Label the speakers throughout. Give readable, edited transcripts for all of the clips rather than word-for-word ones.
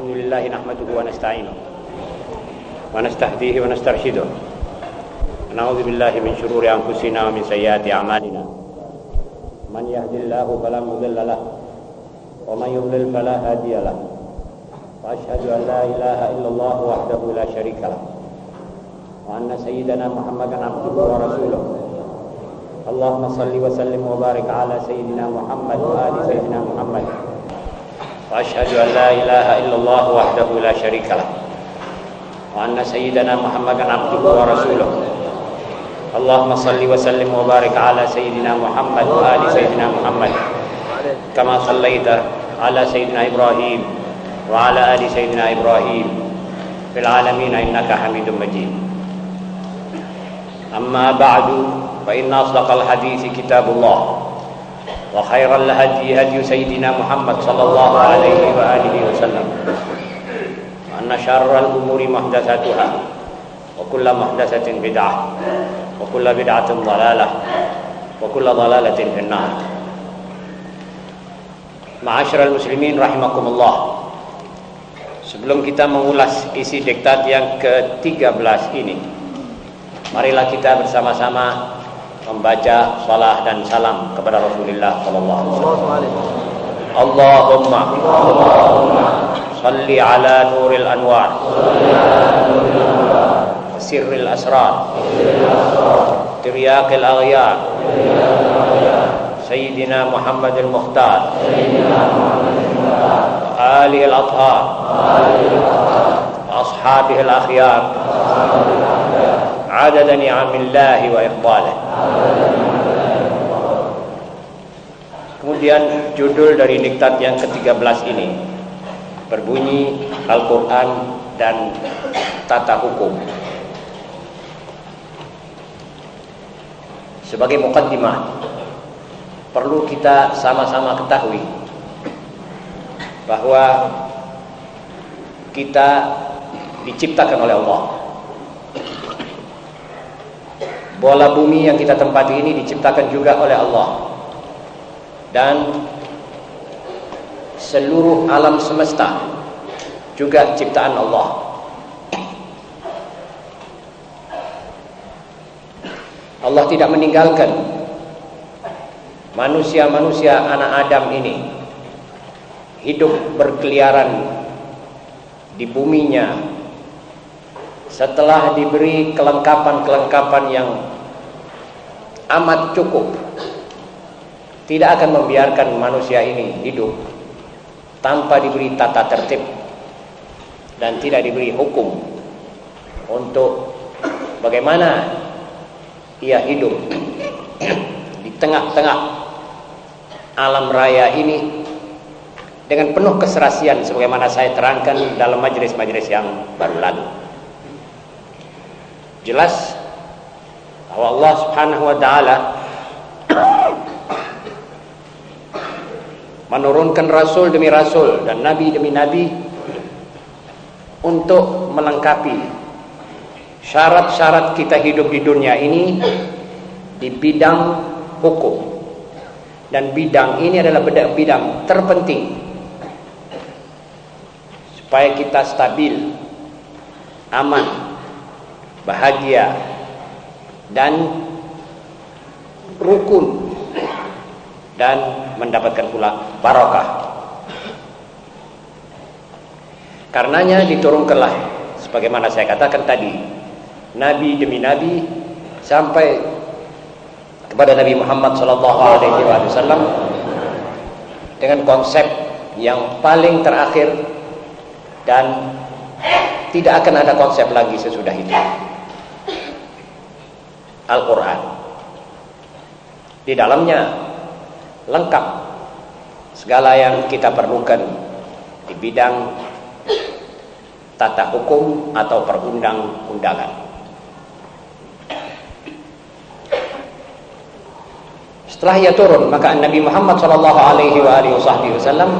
Speaker 1: الحمد لله نحمده ونستعينه ونستهديه ونسترشده ونعوذ بالله من شرور أنفسنا ومن سيئات أعمالنا من يهد الله فلا مضل له ومن يضلل فلا هادي له وأشهد أن لا إله إلا الله وحده لا شريك له وأن سيدنا محمدا عبده ورسوله اللهم صل وسلم وبارك على سيدنا محمد وآل سيدنا محمد وأشهد أن لا إله إلا الله وحده لا شريك له وأن سيدنا محمدا عبده ورسوله اللهم صل وسلم وبارك على سيدنا محمد وآل سيدنا محمد كما صليت على سيدنا إبراهيم وعلى آل سيدنا إبراهيم في العالمين إنك حميد مجيد أما بعد فإن أصدق الحديث كتاب الله وخير الهدي هدي سيدنا محمد صلى الله عليه وآله وسلم وأن شر الأمور محدثاتها وكل محدثة بدعة وكل بدعة ضلالة وكل ضلالة في النار. Ma'asyiral muslimin rahimakumullah. Sebelum kita mengulas isi diktat yang ke-13 ini, marilah kita bersama-sama membaca salat dan salam kepada Rasulullah sallallahu alaihi wasallam. Allahumma salli ala nuril anwar sirril asrar tiryaqil aghyar sayyidina Muhammadil Mukhtar alihi al-athhar ashabihi al-akhyar adada ni'amillahi wa iqbalih. Kemudian judul dari diktat yang ke-13 ini berbunyi Al-Quran dan Tata Hukum. Sebagai muqaddimah, perlu kita sama-sama ketahui bahwa kita diciptakan oleh Allah. Bola bumi yang kita tempati ini diciptakan juga oleh Allah, dan seluruh alam semesta juga ciptaan Allah. Allah tidak meninggalkan manusia-manusia anak Adam ini hidup berkeliaran di buminya setelah diberi kelengkapan-kelengkapan yang amat cukup. Tidak akan membiarkan manusia ini hidup tanpa diberi tata tertib dan tidak diberi hukum untuk bagaimana ia hidup di tengah-tengah alam raya ini dengan penuh keserasian sebagaimana saya terangkan dalam majelis-majelis yang baru lalu. Jelas bahwa Allah Subhanahu wa taala menurunkan rasul demi rasul dan nabi demi nabi untuk melengkapi syarat-syarat kita hidup di dunia ini di bidang hukum. Dan bidang ini adalah bidang terpenting supaya kita stabil, aman, bahagia, dan rukun, dan mendapatkan pula barakah. Karenanya diturunkanlah, sebagaimana saya katakan tadi, nabi demi nabi sampai kepada Nabi Muhammad SAW dengan konsep yang paling terakhir, dan tidak akan ada konsep lagi sesudah itu. Al-Quran di dalamnya lengkap segala yang kita perlukan di bidang tata hukum atau perundang-undangan. Setelah ia turun, maka Nabi Muhammad SAW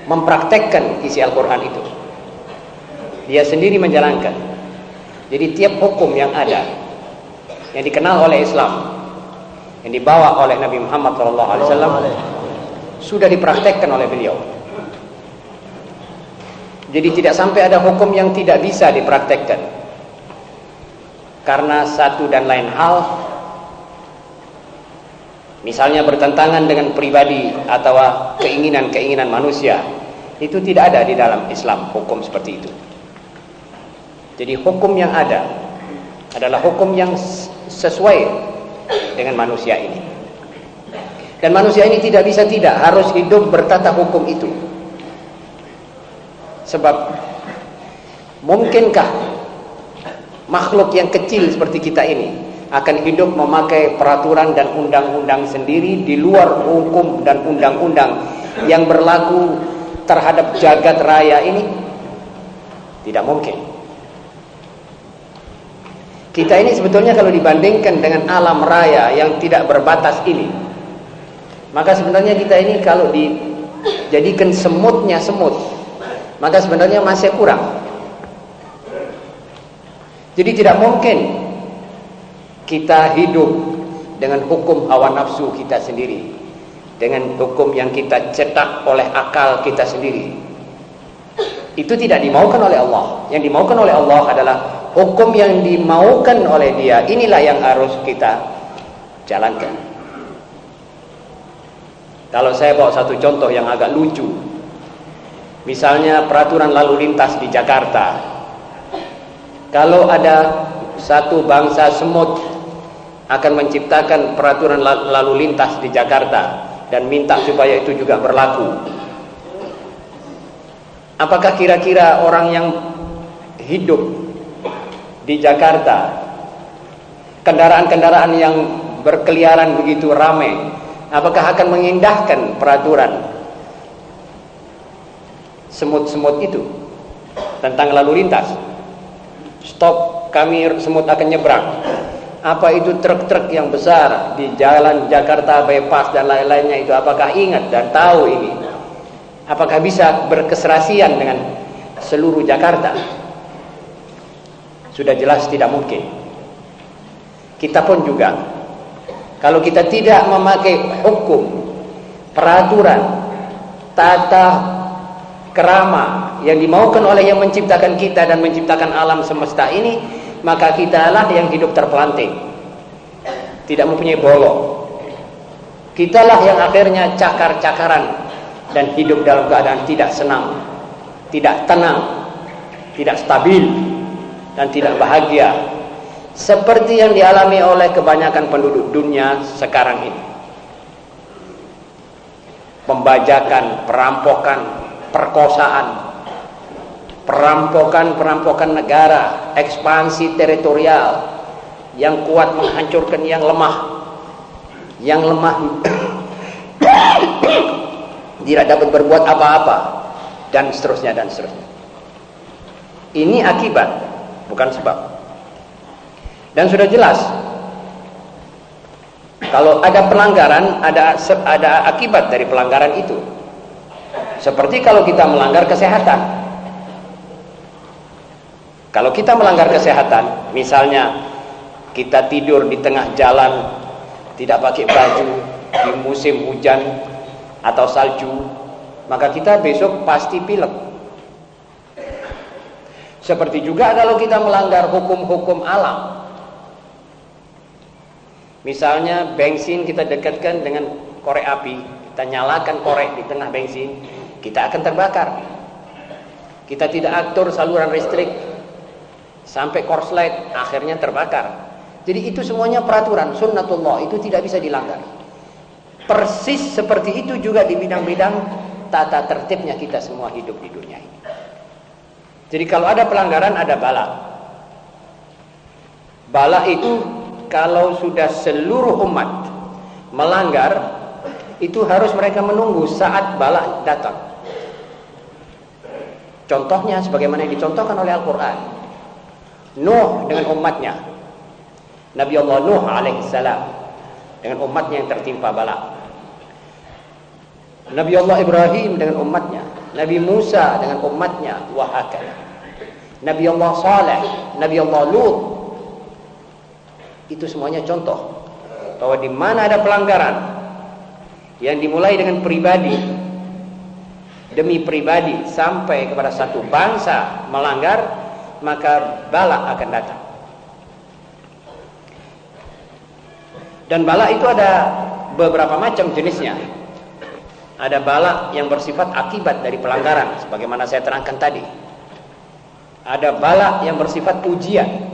Speaker 1: mempraktekkan isi Al-Quran itu. Dia sendiri menjalankan. Jadi tiap hukum yang ada, yang dikenal oleh Islam, yang dibawa oleh Nabi Muhammad SAW, sudah dipraktekkan oleh beliau. Jadi tidak sampai ada hukum yang tidak bisa dipraktekkan karena satu dan lain hal, misalnya bertentangan dengan pribadi atau keinginan-keinginan manusia. Itu tidak ada di dalam Islam hukum seperti itu. Jadi hukum yang ada adalah hukum yang sesuai dengan manusia ini. Dan manusia ini tidak bisa tidak harus hidup bertata hukum itu. Sebab mungkinkah makhluk yang kecil seperti kita ini akan hidup memakai peraturan dan undang-undang sendiri di luar hukum dan undang-undang yang berlaku terhadap jagat raya ini? Tidak mungkin. Kita ini sebetulnya kalau dibandingkan dengan alam raya yang tidak berbatas ini, maka sebenarnya kita ini kalau dijadikan semutnya semut, maka sebenarnya masih kurang. Jadi tidak mungkin kita hidup dengan hukum hawa nafsu kita sendiri, dengan hukum yang kita cetak oleh akal kita sendiri. Itu tidak dimaukan oleh Allah. Yang dimaukan oleh Allah adalah hukum yang dimaukan oleh Dia. Inilah yang harus kita jalankan. Kalau saya bawa satu contoh yang agak lucu, misalnya peraturan lalu lintas di Jakarta. Kalau ada satu bangsa semut akan menciptakan peraturan lalu lintas di Jakarta dan minta supaya itu juga berlaku, apakah kira-kira orang yang hidup di Jakarta, kendaraan-kendaraan yang berkeliaran begitu ramai, apakah akan mengindahkan peraturan semut-semut itu tentang lalu lintas? Stop, kami semut akan nyebrang. Apa itu truk-truk yang besar di jalan Jakarta bypass dan lain-lainnya itu, apakah ingat dan tahu ini? Apakah bisa berkeserasian dengan seluruh Jakarta? Sudah jelas tidak mungkin. Kita pun juga, kalau kita tidak memakai hukum, peraturan, tata kerama yang dimaukan oleh yang menciptakan kita dan menciptakan alam semesta ini, maka kitalah yang hidup terpelanting, tidak mempunyai bolong. Kitalah yang akhirnya cakar-cakaran dan hidup dalam keadaan tidak senang, tidak tenang, tidak stabil, dan tidak bahagia, seperti yang dialami oleh kebanyakan penduduk dunia sekarang ini. Pembajakan, perampokan, perkosaan, perampokan negara, ekspansi teritorial, yang kuat menghancurkan yang lemah tidak dapat berbuat apa-apa, dan seterusnya dan seterusnya. Ini akibat, bukan sebab. Dan sudah jelas, kalau ada pelanggaran, ada akibat dari pelanggaran itu. Seperti kalau kita melanggar kesehatan. Kalau kita melanggar kesehatan, misalnya kita tidur di tengah jalan, tidak pakai baju di musim hujan atau salju, maka kita besok pasti pilek. Seperti juga kalau kita melanggar hukum-hukum alam. Misalnya bensin kita dekatkan dengan korek api, kita nyalakan korek di tengah bensin, kita akan terbakar. Kita tidak atur saluran listrik sampai korslet, akhirnya terbakar. Jadi itu semuanya peraturan sunnatullah, itu tidak bisa dilanggar. Persis seperti itu juga di bidang-bidang tata tertibnya kita semua hidup di dunia ini. Jadi kalau ada pelanggaran, ada bala. Bala itu kalau sudah seluruh umat melanggar, itu harus mereka menunggu saat bala datang. Contohnya sebagaimana yang dicontohkan oleh Al-Quran. Nuh dengan umatnya, Nabi Allah Nuh alaihissalam dengan umatnya yang tertimpa bala. Nabi Allah Ibrahim dengan umatnya, Nabi Musa dengan umatnya, wahakala. Nabi Allah Saleh, Nabi Allah Lut. Itu semuanya contoh bahwa di mana ada pelanggaran yang dimulai dengan pribadi demi pribadi sampai kepada satu bangsa melanggar, maka bala akan datang. Dan bala itu ada beberapa macam jenisnya. Ada bala yang bersifat akibat dari pelanggaran, sebagaimana saya terangkan tadi. Ada bala yang bersifat ujian.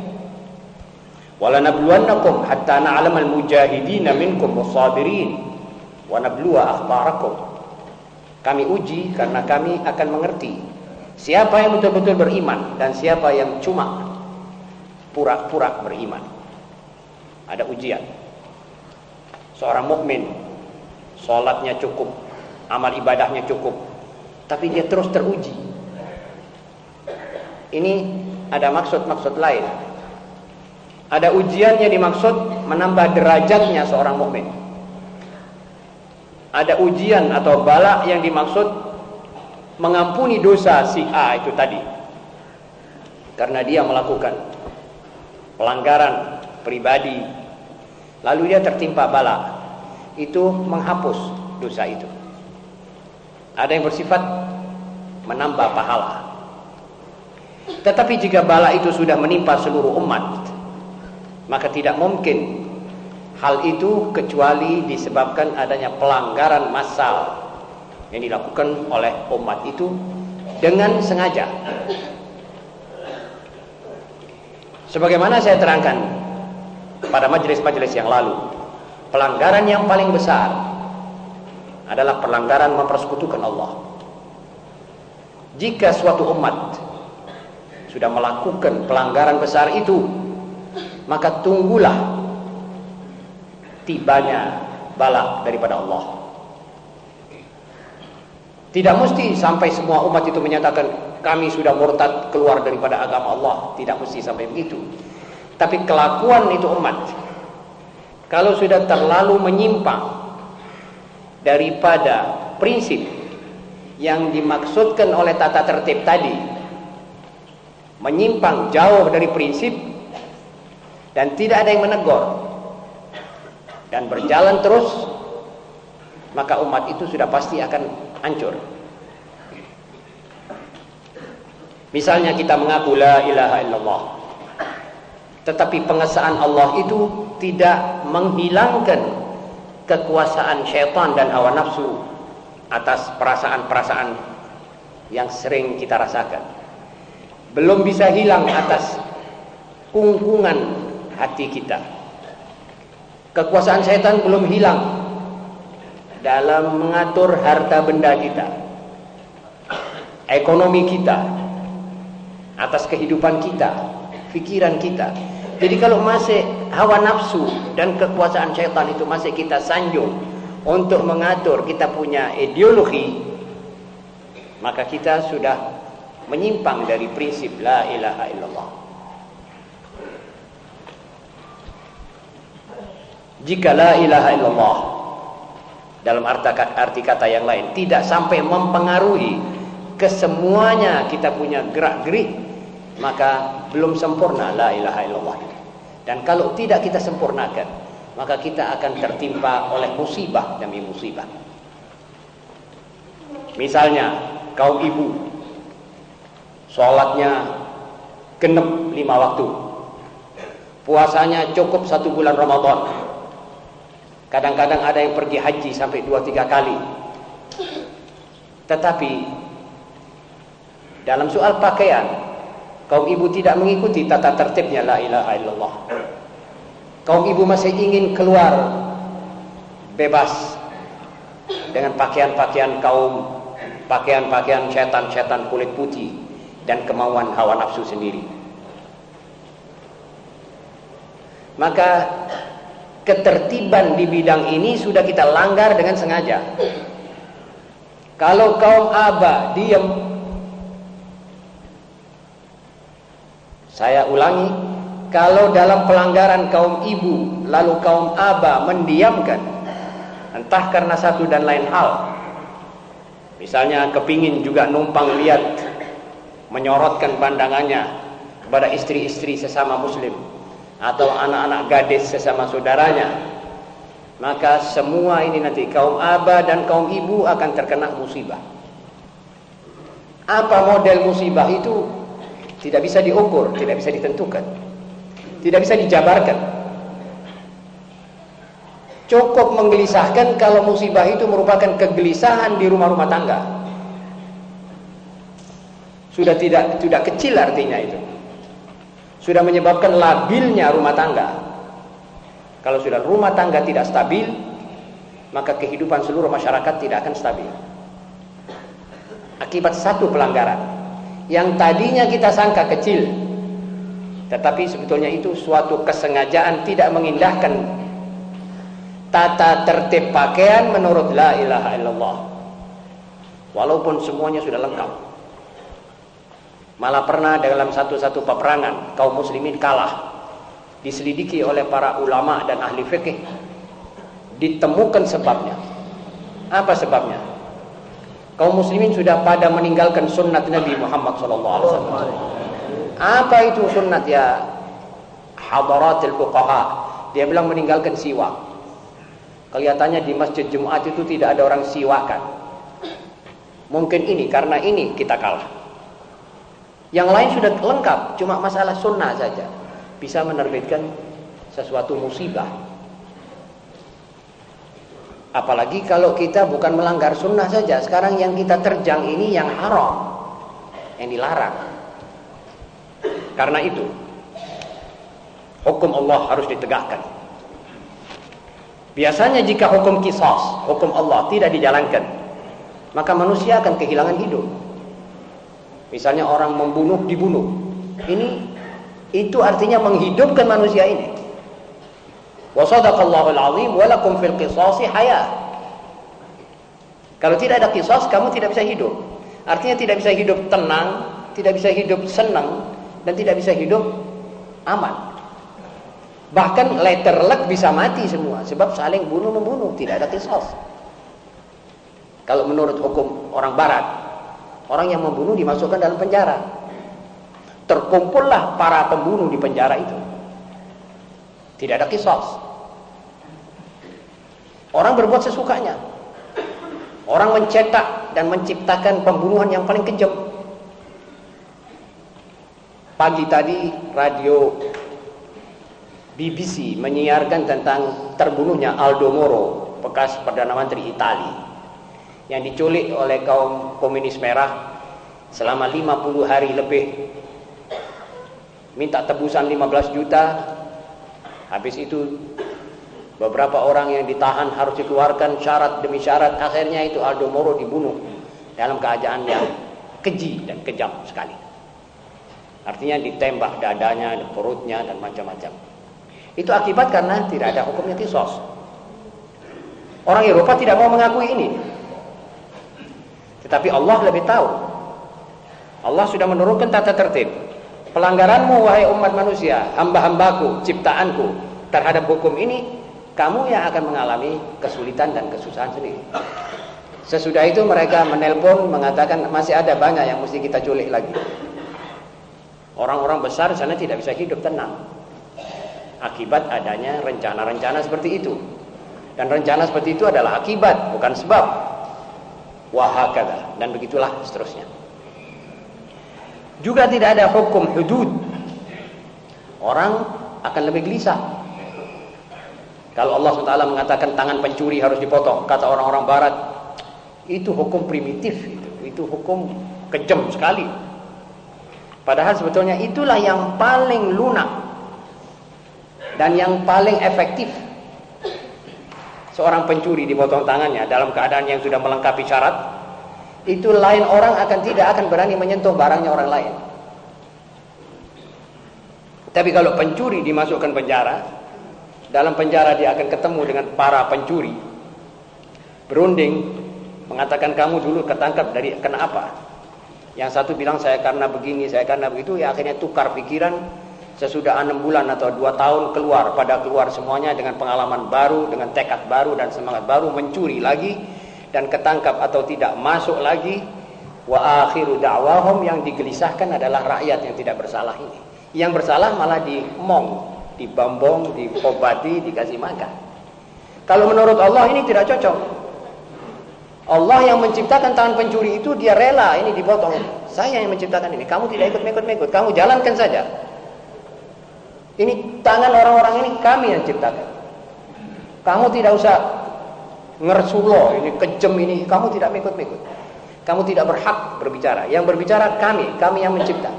Speaker 1: وَلَنَبْلُوَنَّكُمْ حَتَّى نَعْلَمَ الْمُجَاهِدِينَ مِنْكُمْ وَالصَّابِرِينَ وَنَبْلُوَ أَخْبَارَكُمْ. Kami uji karena kami akan mengerti siapa yang betul-betul beriman dan siapa yang cuma pura-pura beriman. Ada ujian. Seorang mukmin, sholatnya cukup, amal ibadahnya cukup, tapi dia terus teruji. Ini ada maksud-maksud lain. Ada ujian yang dimaksud menambah derajatnya seorang mukmin. Ada ujian atau bala yang dimaksud mengampuni dosa si A itu tadi, karena dia melakukan pelanggaran pribadi, lalu dia tertimpa bala, itu menghapus dosa itu. Ada yang bersifat menambah pahala. Tetapi jika bala itu sudah menimpa seluruh umat, maka tidak mungkin hal itu kecuali disebabkan adanya pelanggaran massal yang dilakukan oleh umat itu dengan sengaja. Sebagaimana saya terangkan pada majelis-majelis yang lalu, pelanggaran yang paling besar adalah pelanggaran mempersekutukan Allah. Jika suatu umat sudah melakukan pelanggaran besar itu, maka tunggulah tibanya bala daripada Allah. Tidak mesti sampai semua umat itu menyatakan kami sudah murtad keluar daripada agama Allah. Tidak mesti sampai begitu. Tapi kelakuan itu umat, kalau sudah terlalu menyimpang daripada prinsip yang dimaksudkan oleh tata tertib tadi, menyimpang jauh dari prinsip dan tidak ada yang menegur dan berjalan terus, maka umat itu sudah pasti akan hancur. Misalnya kita mengaku la ilaha illallah, tetapi pengesaan Allah itu tidak menghilangkan kekuasaan syaitan dan hawa nafsu atas perasaan-perasaan yang sering kita rasakan. Belum bisa hilang atas kungkungan hati kita. Kekuasaan syaitan belum hilang dalam mengatur harta benda kita, ekonomi kita, atas kehidupan kita, pikiran kita. Jadi kalau masih hawa nafsu dan kekuasaan syaitan itu masih kita sanjung untuk mengatur kita punya ideologi, maka kita sudah menyimpang dari prinsip la ilaha illallah. Jika la ilaha illallah dalam arti kata yang lain tidak sampai mempengaruhi kesemuanya kita punya gerak-gerik, maka belum sempurna la ilaha illallah itu. Dan kalau tidak kita sempurnakan, maka kita akan tertimpa oleh musibah demi musibah. Misalnya kaum ibu, sholatnya genep 5 waktu, puasanya cukup 1 bulan Ramadan, kadang-kadang ada yang pergi haji sampai 2-3 kali. Tetapi dalam soal pakaian, kaum ibu tidak mengikuti tata tertibnya la ilaha illallah. Kaum ibu masih ingin keluar bebas dengan pakaian-pakaian kaum, pakaian-pakaian setan-setan kulit putih dan kemauan hawa nafsu sendiri. Maka ketertiban di bidang ini sudah kita langgar dengan sengaja. Kalau kaum aba diam, saya ulangi, kalau dalam pelanggaran kaum ibu lalu kaum aba mendiamkan, entah karena satu dan lain hal, misalnya kepingin juga numpang lihat, menyorotkan pandangannya kepada istri-istri sesama muslim atau anak-anak gadis sesama saudaranya, maka semua ini nanti kaum aba dan kaum ibu akan terkena musibah.
Speaker 2: Apa model musibah itu tidak bisa diukur, tidak bisa ditentukan, tidak bisa dijabarkan. Cukup menggelisahkan kalau musibah itu merupakan kegelisahan di rumah-rumah tangga. Sudah tidak kecil artinya itu. Sudah menyebabkan labilnya rumah tangga. Kalau sudah rumah tangga tidak stabil, maka kehidupan seluruh masyarakat tidak akan stabil. Akibat satu pelanggaran yang tadinya kita sangka kecil, tetapi sebetulnya itu suatu kesengajaan tidak mengindahkan tata tertib pakaian menurut la ilaha illallah, walaupun semuanya sudah lengkap. Malah pernah dalam satu peperangan kaum muslimin kalah, diselidiki oleh para ulama dan ahli fikih, ditemukan sebabnya. Apa sebabnya? Kaum muslimin sudah pada meninggalkan sunnat Nabi Muhammad SAW. Apa itu sunnat ya hadaratil fuqaha? Dia bilang meninggalkan siwak. Kelihatannya di masjid Jumat itu tidak ada orang siwakan. Mungkin ini, karena ini kita kalah. Yang lain sudah lengkap, cuma masalah sunnah saja bisa menerbitkan sesuatu musibah. Apalagi kalau kita bukan melanggar sunnah saja. Sekarang yang kita terjang ini yang haram, yang dilarang. Karena itu hukum Allah harus ditegakkan. Biasanya jika hukum qisas, hukum Allah tidak dijalankan, maka manusia akan kehilangan hidup. Misalnya orang membunuh dibunuh. Itu artinya menghidupkan manusia ini. Wa sadaqallahul azim wa lakum fil qisasi hayah. Kalau tidak ada qisas, kamu tidak bisa hidup. Artinya tidak bisa hidup tenang, tidak bisa hidup senang, dan tidak bisa hidup aman. Bahkan letterlek bisa mati semua sebab saling bunuh-membunuh, tidak ada qisas. Kalau menurut hukum orang barat, orang yang membunuh dimasukkan dalam penjara. Terkumpullah para pembunuh di penjara itu. Tidak ada qisas. Orang berbuat sesukanya. Orang mencetak dan menciptakan pembunuhan yang paling kejam. Pagi tadi radio BBC menyiarkan tentang terbunuhnya Aldo Moro, bekas Perdana Menteri Italia, yang diculik oleh kaum komunis merah selama 50 hari lebih. Minta tebusan 15 juta. Habis itu beberapa orang yang ditahan harus dikeluarkan syarat demi syarat. Akhirnya itu Aldo Moro dibunuh dalam keadaan yang keji dan kejam sekali. Artinya ditembak dadanya, perutnya, dan macam-macam. Itu akibat karena tidak ada hukumnya qisas. Orang Eropa tidak mau mengakui ini. Tetapi Allah lebih tahu. Allah sudah menurunkan tata tertib. Pelanggaranmu wahai umat manusia, hamba-hambaku, ciptaanku, terhadap hukum ini, kamu yang akan mengalami kesulitan dan kesusahan sendiri. Sesudah itu mereka menelpon mengatakan masih ada banyak yang mesti kita culik lagi. Orang-orang besar sana tidak bisa hidup tenang akibat adanya rencana-rencana seperti itu. Dan rencana seperti itu adalah akibat, bukan sebab. Wahakadha, dan begitulah seterusnya. Juga tidak ada hukum hudud. Orang akan lebih gelisah. Kalau Allah SWT mengatakan tangan pencuri harus dipotong, kata orang-orang barat, itu hukum primitif, itu hukum kejam sekali. Padahal sebetulnya itulah yang paling lunak dan yang paling efektif. Seorang pencuri dipotong tangannya dalam keadaan yang sudah melengkapi syarat, itu lain orang tidak akan berani menyentuh barangnya orang lain. Tapi kalau pencuri dimasukkan penjara, dalam penjara dia akan ketemu dengan para pencuri, berunding, mengatakan kamu dulu ketangkap dari kena apa? Yang satu bilang saya karena begini, saya karena begitu, ya akhirnya tukar pikiran. Sesudah 6 bulan atau 2 tahun keluar semuanya dengan pengalaman baru, dengan tekad baru dan semangat baru, mencuri lagi dan ketangkap atau tidak masuk lagi. Wa akhiru da'wahum, yang digelisahkan adalah rakyat yang tidak bersalah ini. Yang bersalah malah dimong, dibambong, diobati, dikasih makan. Kalau menurut Allah ini tidak cocok. Allah yang menciptakan tangan pencuri itu, dia rela ini dipotong. Saya yang menciptakan ini, kamu tidak ikut mengikut, kamu jalankan saja. Ini tangan orang-orang ini kami yang ciptakan. Kamu tidak usah ngersulo, ini kejam ini, kamu tidak mengikut. Kamu tidak berhak berbicara. Yang berbicara kami yang mencipta.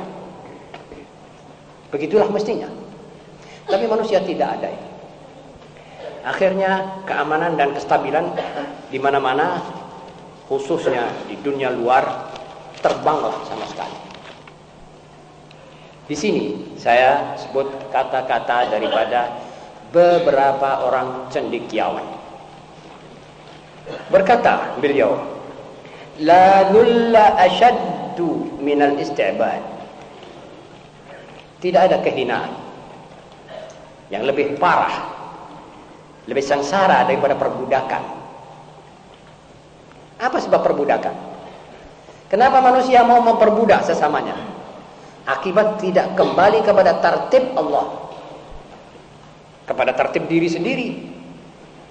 Speaker 2: Begitulah mestinya. Tapi manusia tidak ada itu. Akhirnya keamanan dan kestabilan di mana-mana, khususnya di dunia luar, terbanglah sama sekali. Di sini saya sebut kata-kata daripada beberapa orang cendekiawan. Berkata beliau, la nulla ashaddu minal isti'bad. Tidak ada kehinaan yang lebih parah, lebih sengsara daripada perbudakan. Apa sebab perbudakan? Kenapa manusia mau memperbudak sesamanya? Akibat tidak kembali kepada tertib Allah, kepada tertib diri sendiri,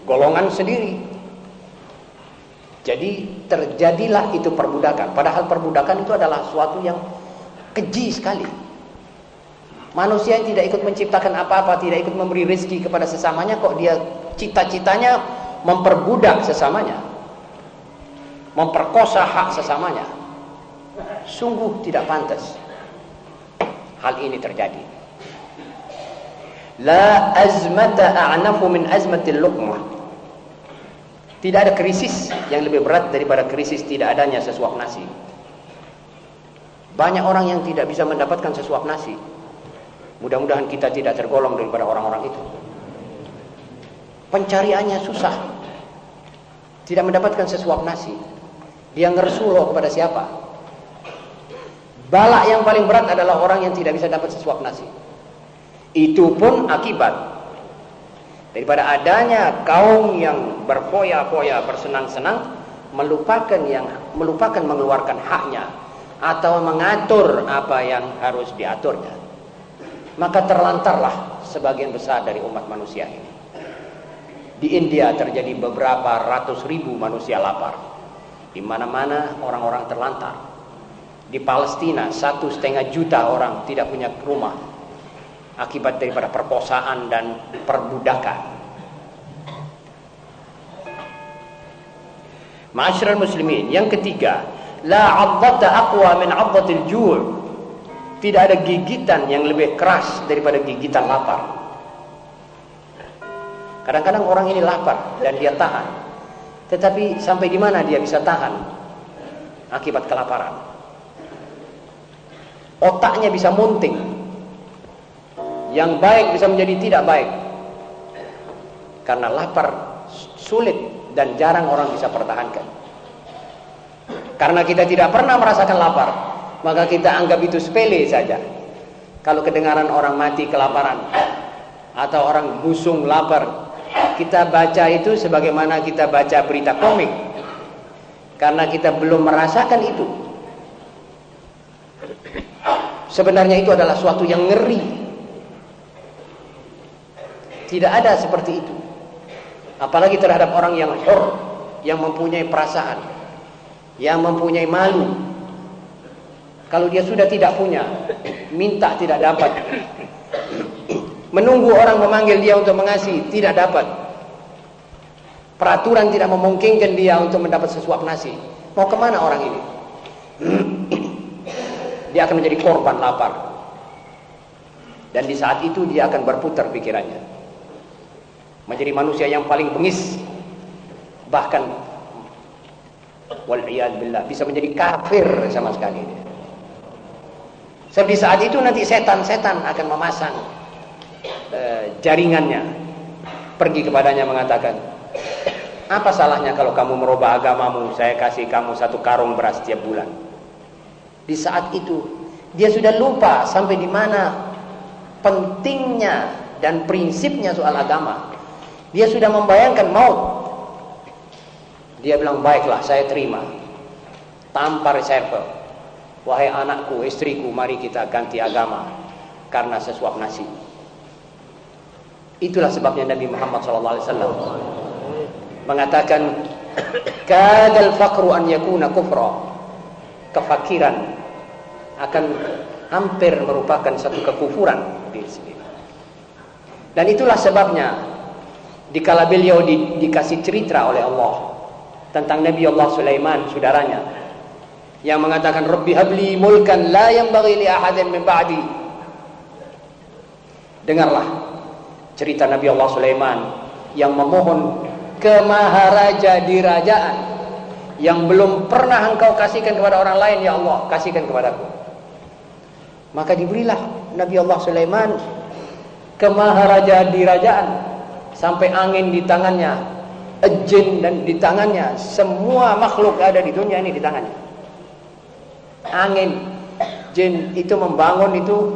Speaker 2: golongan sendiri. Jadi terjadilah itu perbudakan. Padahal perbudakan itu adalah suatu yang keji sekali. Manusia yang tidak ikut menciptakan apa-apa, tidak ikut memberi rezeki kepada sesamanya, kok dia cita-citanya memperbudak sesamanya, memperkosa hak sesamanya. Sungguh tidak pantas hal ini terjadi. La azmata a'nafu min azmatil luqmah. Tidak ada krisis yang lebih berat daripada krisis tidak adanya sesuap nasi. Banyak orang yang tidak bisa mendapatkan sesuap nasi. Mudah-mudahan kita tidak tergolong daripada orang-orang itu. Pencariannya susah, tidak mendapatkan sesuap nasi. Dia ngersuloh kepada siapa? Balak yang paling berat adalah orang yang tidak bisa dapat sesuap nasi. Itu pun akibat daripada adanya kaum yang berfoya-foya, bersenang-senang, melupakan mengeluarkan haknya atau mengatur apa yang harus diaturnya. Maka terlantarlah sebagian besar dari umat manusia ini. Di India terjadi beberapa ratus ribu manusia lapar. Di mana-mana orang-orang terlantar. Di Palestina 1,5 juta orang tidak punya rumah akibat daripada perkosaan dan perbudakan. Ma'asyiral muslimin, yang ketiga, la 'adhata aqwa min 'adhatil ju'. Tidak ada gigitan yang lebih keras daripada gigitan lapar. Kadang-kadang orang ini lapar dan dia tahan. Tetapi sampai di mana dia bisa tahan akibat kelaparan? Otaknya bisa munting. Yang baik bisa menjadi tidak baik. Karena lapar sulit dan jarang orang bisa pertahankan. Karena kita tidak pernah merasakan lapar, maka kita anggap itu sepele saja. Kalau kedengaran orang mati kelaparan atau orang busung lapar, kita baca itu sebagaimana kita baca berita komik. Karena kita belum merasakan itu. Sebenarnya itu adalah suatu yang ngeri. Tidak ada seperti itu. Apalagi terhadap orang yang hur, yang mempunyai perasaan, yang mempunyai malu. Kalau dia sudah tidak punya, minta tidak dapat. Menunggu orang memanggil dia untuk mengasihi, tidak dapat. Peraturan tidak memungkinkan dia untuk mendapat sesuap nasi. Mau kemana orang ini? Dia akan menjadi korban lapar. Dan di saat itu dia akan berputar pikirannya. Menjadi manusia yang paling bengis. Bahkan wal'iyad billah, bisa menjadi kafir sama sekali dia. Sebab di saat itu nanti setan-setan akan memasang jaringannya, pergi kepadanya mengatakan, apa salahnya kalau kamu merubah agamamu, saya kasih kamu 1 karung beras setiap bulan. Di saat itu dia sudah lupa sampai di mana pentingnya dan prinsipnya soal agama. Dia sudah membayangkan maut. Dia bilang, baiklah, saya terima tanpa reserve. Wahai anakku, istriku, mari kita ganti agama karena sesuap nasi. Itulah sebabnya Nabi Muhammad SAW mengatakan, Kadal faqru an yakuna kufra. Kefakiran akan hampir merupakan satu kekufuran di sini. Dan itulah sebabnya dikala beliau dikasih cerita oleh Allah tentang Nabi Allah Sulaiman, saudaranya, yang mengatakan Rabbi habli mulkan la yanbaghi li ahadin min ba'di. Dengarlah cerita Nabi Allah Sulaiman yang memohon kemaharaja di kerajaan yang belum pernah engkau kasihkan kepada orang lain, ya Allah, kasihkan kepadaku. Maka diberilah Nabi Allah Sulaiman kemaharaja di kerajaan, sampai angin di tangannya, jin dan di tangannya, semua makhluk ada di dunia ini di tangannya. Angin, jin itu membangun itu,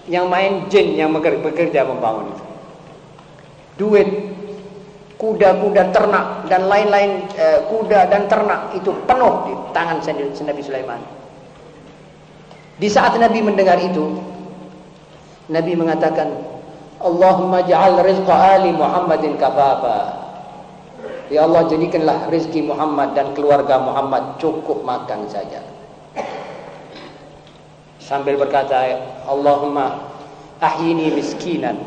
Speaker 2: yang main jin yang bekerja membangun itu. Duit, kuda-kuda ternak dan lain-lain, kuda dan ternak itu penuh di tangan Nabi Sulaiman. Di saat Nabi mendengar itu, Nabi mengatakan, Allahumma ja'al rizqa ali Muhammadin kafafa. Ya Allah, jadikanlah rezeki Muhammad dan keluarga Muhammad cukup makan saja. Sambil berkata, Allahumma ahyini miskinan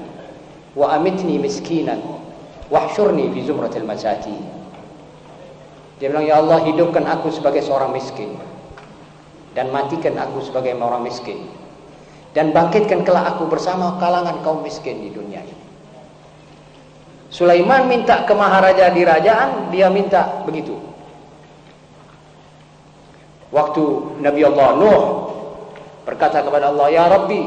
Speaker 2: wa amitni miskinan wahsyurni fi zumratil masakin. Dia bilang, ya Allah, hidupkan aku sebagai seorang miskin dan matikan aku sebagai orang miskin, dan bangkitkan kelak aku bersama kalangan kaum miskin di dunia ini. Sulaiman minta ke maharaja di kerajaan, dia minta begitu. Waktu Nabi Allah Nuh berkata kepada Allah, ya Rabbi,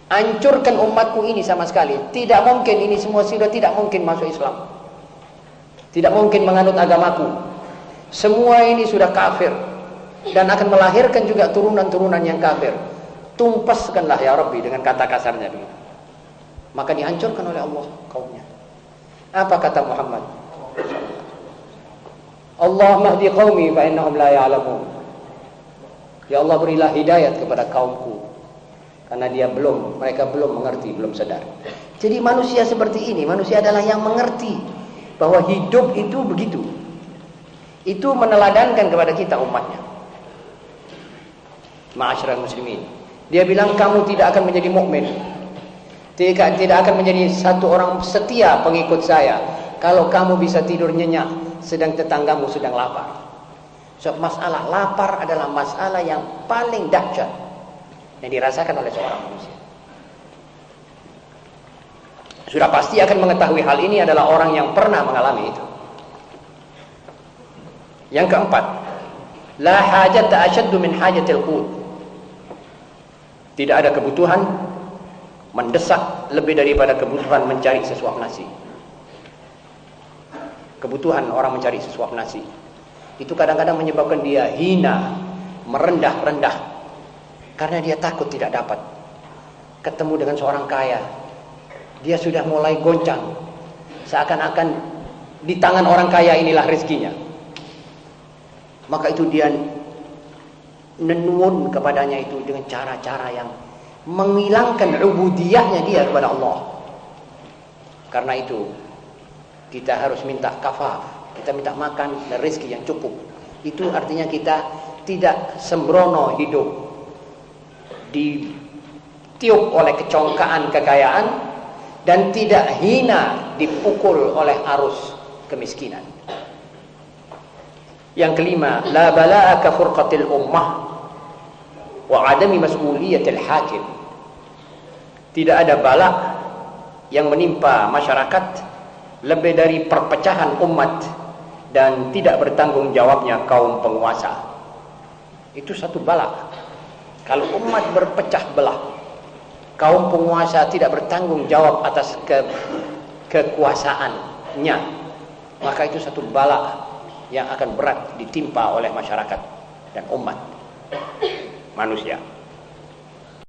Speaker 2: hancurkan umatku ini sama sekali. Tidak mungkin, ini semua sudah tidak mungkin masuk Islam, tidak mungkin menganut agamaku. Semua ini sudah kafir dan akan melahirkan juga turunan-turunan yang kafir. Tumpaskanlah ya Rabbi, dengan kata kasarnya dulu. Maka dihancurkan oleh Allah kaumnya. Apa kata Muhammad? Allahumma hdi qaumi fa innahum la ya'lamun. Ya Allah, berilah hidayat kepada kaumku, karena mereka belum mengerti, belum sadar. Jadi manusia seperti ini, manusia adalah yang mengerti bahwa hidup itu begitu. Itu meneladankan kepada kita umatnya. Ma'asyiral muslimin, dia bilang kamu tidak akan menjadi mukmin, tidak akan menjadi satu orang setia pengikut saya kalau kamu bisa tidur nyenyak sedang tetanggamu sedang lapar. Sebab masalah lapar adalah masalah yang paling dahsyat yang dirasakan oleh seorang manusia. Sudah pasti akan mengetahui hal ini adalah orang yang pernah mengalami itu. Yang keempat, la hajata asyaddu min hajatil qut. Tidak ada kebutuhan mendesak lebih daripada kebutuhan mencari sesuap nasi. Kebutuhan orang mencari sesuap nasi itu kadang-kadang menyebabkan dia hina, merendah-rendah, karena dia takut tidak dapat. Ketemu dengan seorang kaya, dia sudah mulai goncang, seakan-akan di tangan orang kaya inilah rezekinya. Maka itu dia nenun kepadanya itu dengan cara-cara yang menghilangkan ubudiyahnya dia kepada Allah. Karena itu kita harus minta kafaf, kita minta makan dan rezeki yang cukup. Itu artinya kita tidak sembrono hidup, ditiup oleh kecongkaan kekayaan, dan tidak hina dipukul oleh arus kemiskinan. Yang kelima, la bala'a ka furqatil ummah wa adami mas'uliyatil hakim. Tidak ada bala yang menimpa masyarakat lebih dari perpecahan umat dan tidak bertanggung jawabnya kaum penguasa. Itu satu bala. Kalau umat berpecah belah, kaum penguasa tidak bertanggung jawab atas kekuasaannya, maka itu satu bala yang akan berat ditimpa oleh masyarakat dan umat manusia.